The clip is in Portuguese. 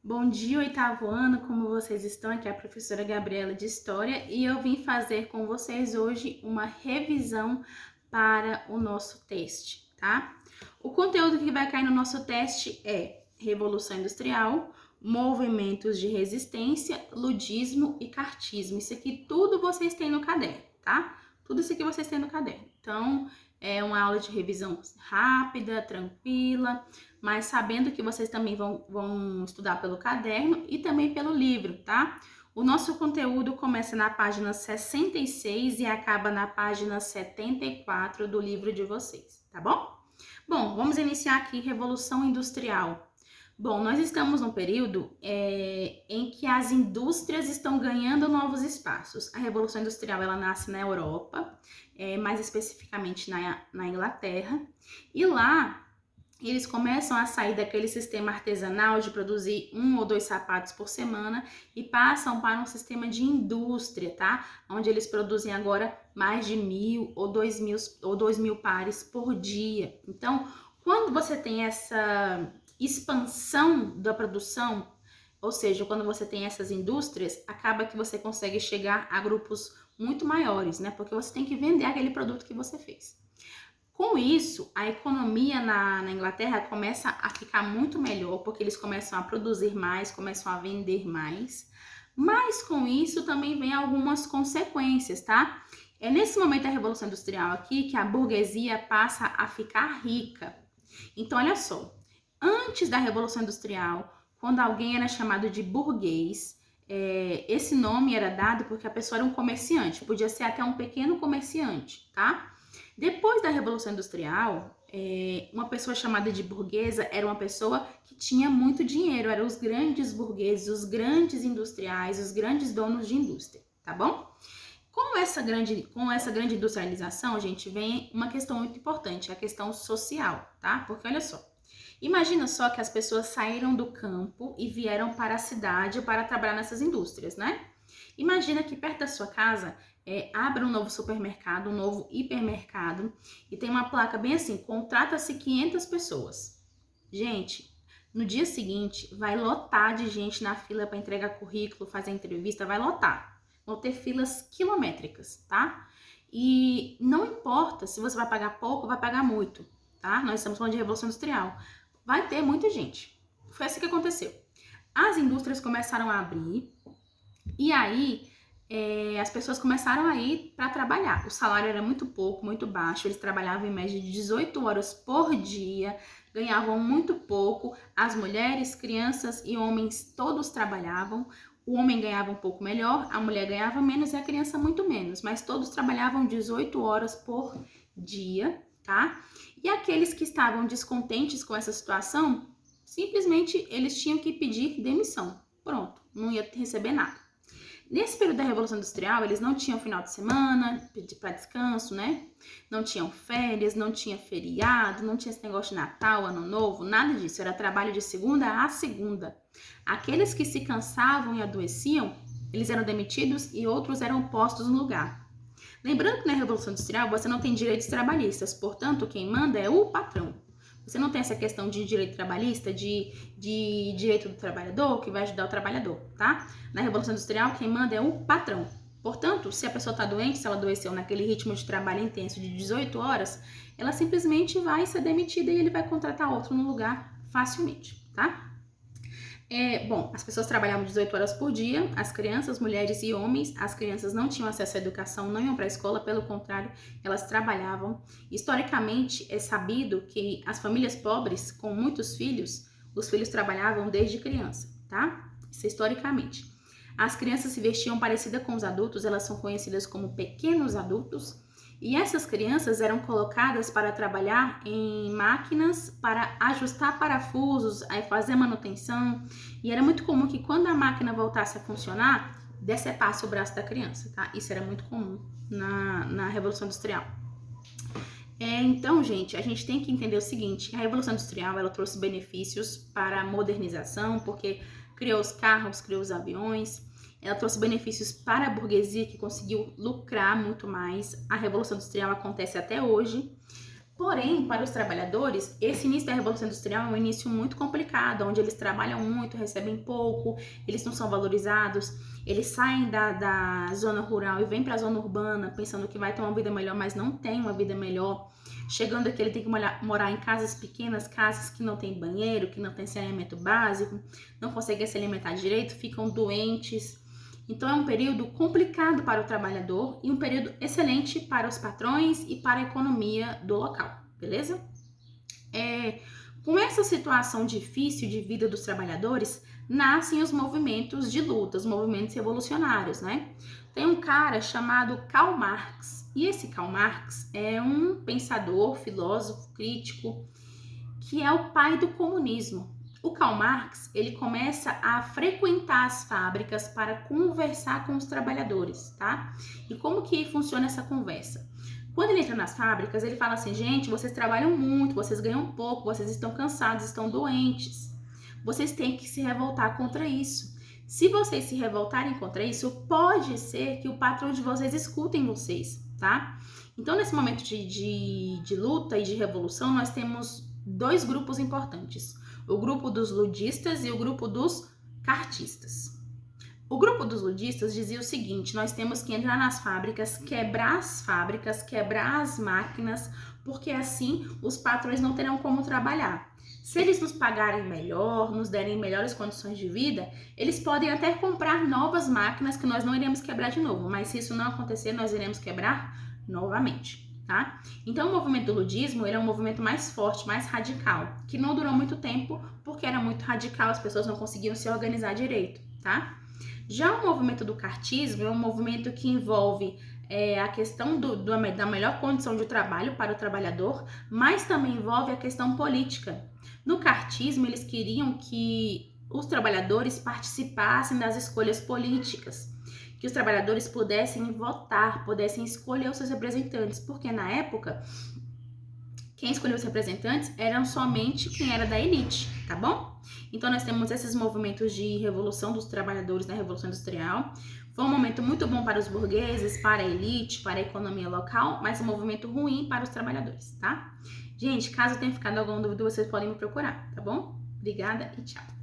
Bom dia, oitavo ano, como vocês estão? Aqui é a professora Gabriela de História e eu vim fazer com vocês hoje uma revisão para o nosso teste, tá? O conteúdo que vai cair no nosso teste é Revolução Industrial, movimentos de resistência, ludismo e cartismo. Isso aqui tudo vocês têm no caderno, tá? Tudo isso aqui vocês têm no caderno. Então, é uma aula de revisão rápida, tranquila, mas sabendo que vocês também vão estudar pelo caderno e também pelo livro, tá? O nosso conteúdo começa na página 66 e acaba na página 74 do livro de vocês, tá bom? Bom, vamos iniciar aqui Revolução Industrial. Bom, nós estamos num período em que as indústrias estão ganhando novos espaços. A Revolução Industrial ela nasce na Europa, mais especificamente na Inglaterra, e lá eles começam a sair daquele sistema artesanal de produzir 1 ou 2 sapatos por semana e passam para um sistema de indústria, tá? Onde eles produzem agora mais de 1.000 ou 2.000 pares por dia. Então, quando você tem essa expansão da produção, ou seja, quando você tem essas indústrias, acaba que você consegue chegar a grupos muito maiores, né? Porque você tem que vender aquele produto que você fez. Com isso, a economia na Inglaterra começa a ficar muito melhor, porque eles começam a produzir mais, começam a vender mais. Mas com isso também vem algumas consequências, tá? É nesse momento da Revolução Industrial aqui que a burguesia passa a ficar rica. Então, olha só, antes da Revolução Industrial, quando alguém era chamado de burguês, esse nome era dado porque a pessoa era um comerciante, podia ser até um pequeno comerciante, tá? Depois da Revolução Industrial, uma pessoa chamada de burguesa era uma pessoa que tinha muito dinheiro, eram os grandes burgueses, os grandes industriais, os grandes donos de indústria, tá bom? Com essa grande industrialização, gente, vem uma questão muito importante, a questão social, tá? Porque olha só, imagina só que as pessoas saíram do campo e vieram para a cidade para trabalhar nessas indústrias, né? Imagina que perto da sua casa abra um novo supermercado, um novo hipermercado e tem uma placa bem assim, contrata-se 500 pessoas. Gente, no dia seguinte vai lotar de gente na fila para entregar currículo, fazer entrevista, vai lotar. Vão ter filas quilométricas, tá? E não importa se você vai pagar pouco ou vai pagar muito, tá? Nós estamos falando de Revolução Industrial. Vai ter muita gente. Foi assim que aconteceu. As indústrias começaram a abrir e aí as pessoas começaram a ir para trabalhar. O salário era muito pouco, muito baixo. Eles trabalhavam em média de 18 horas por dia, ganhavam muito pouco. As mulheres, crianças e homens todos trabalhavam. O homem ganhava um pouco melhor, a mulher ganhava menos e a criança muito menos, mas todos trabalhavam 18 horas por dia, tá? E aqueles que estavam descontentes com essa situação, simplesmente eles tinham que pedir demissão. Pronto, não ia receber nada. Nesse período da Revolução Industrial, eles não tinham final de semana para descanso, né? Não tinham férias, não tinha feriado, não tinha esse negócio de Natal, Ano Novo, nada disso. Era trabalho de segunda a segunda. Aqueles que se cansavam e adoeciam, eles eram demitidos e outros eram postos no lugar. Lembrando que na Revolução Industrial você não tem direitos trabalhistas, portanto, quem manda é o patrão. Você não tem essa questão de direito trabalhista, de direito do trabalhador, que vai ajudar o trabalhador, tá? Na Revolução Industrial, quem manda é o patrão. Portanto, se a pessoa está doente, se ela adoeceu naquele ritmo de trabalho intenso de 18 horas, ela simplesmente vai ser demitida e ele vai contratar outro no lugar facilmente, tá? Bom, as pessoas trabalhavam 18 horas por dia, as crianças, mulheres e homens. As crianças não tinham acesso à educação, não iam para a escola, pelo contrário, elas trabalhavam. Historicamente, é sabido que as famílias pobres, com muitos filhos, os filhos trabalhavam desde criança, tá? Isso é historicamente. As crianças se vestiam parecida com os adultos, elas são conhecidas como pequenos adultos. E essas crianças eram colocadas para trabalhar em máquinas, para ajustar parafusos, fazer manutenção. E era muito comum que quando a máquina voltasse a funcionar, decepasse o braço da criança, tá? Isso era muito comum na Revolução Industrial. Então, gente, a gente tem que entender o seguinte: a Revolução Industrial ela trouxe benefícios para a modernização, porque criou os carros, criou os aviões. Ela trouxe benefícios para a burguesia, que conseguiu lucrar muito mais. A Revolução Industrial acontece até hoje. Porém, para os trabalhadores, esse início da Revolução Industrial é um início muito complicado, onde eles trabalham muito, recebem pouco, eles não são valorizados, eles saem da zona rural e vêm para a zona urbana pensando que vai ter uma vida melhor, mas não tem uma vida melhor. Chegando aqui, ele tem que morar em casas pequenas, casas que não tem banheiro, que não tem saneamento básico, não conseguem se alimentar direito, ficam doentes. Então é um período complicado para o trabalhador e um período excelente para os patrões e para a economia do local, beleza? Com essa situação difícil de vida dos trabalhadores, nascem os movimentos de luta, os movimentos revolucionários, né? Tem um cara chamado Karl Marx, e esse Karl Marx é um pensador, filósofo, crítico, que é o pai do comunismo. O Karl Marx, ele começa a frequentar as fábricas para conversar com os trabalhadores, tá? E como que funciona essa conversa? Quando ele entra nas fábricas, ele fala assim, gente, vocês trabalham muito, vocês ganham pouco, vocês estão cansados, estão doentes. Vocês têm que se revoltar contra isso. Se vocês se revoltarem contra isso, pode ser que o patrão de vocês escutem vocês, tá? Então, nesse momento de luta e de revolução, nós temos dois grupos importantes. O grupo dos ludistas e o grupo dos cartistas. O grupo dos ludistas dizia o seguinte, nós temos que entrar nas fábricas, quebrar as máquinas, porque assim os patrões não terão como trabalhar. Se eles nos pagarem melhor, nos derem melhores condições de vida, eles podem até comprar novas máquinas que nós não iremos quebrar de novo, mas se isso não acontecer, nós iremos quebrar novamente. Tá? Então o movimento do ludismo ele é um movimento mais forte, mais radical, que não durou muito tempo porque era muito radical, as pessoas não conseguiam se organizar direito, tá? Já o movimento do cartismo é um movimento que envolve a questão da melhor condição de trabalho para o trabalhador, mas também envolve a questão política. No cartismo eles queriam que os trabalhadores participassem das escolhas políticas, que os trabalhadores pudessem votar, pudessem escolher os seus representantes, porque na época, quem escolheu os representantes eram somente quem era da elite, tá bom? Então nós temos esses movimentos de revolução dos trabalhadores na Revolução Industrial. Foi um momento muito bom para os burgueses, para a elite, para a economia local, mas um movimento ruim para os trabalhadores, tá? Gente, caso tenha ficado alguma dúvida, vocês podem me procurar, tá bom? Obrigada e tchau!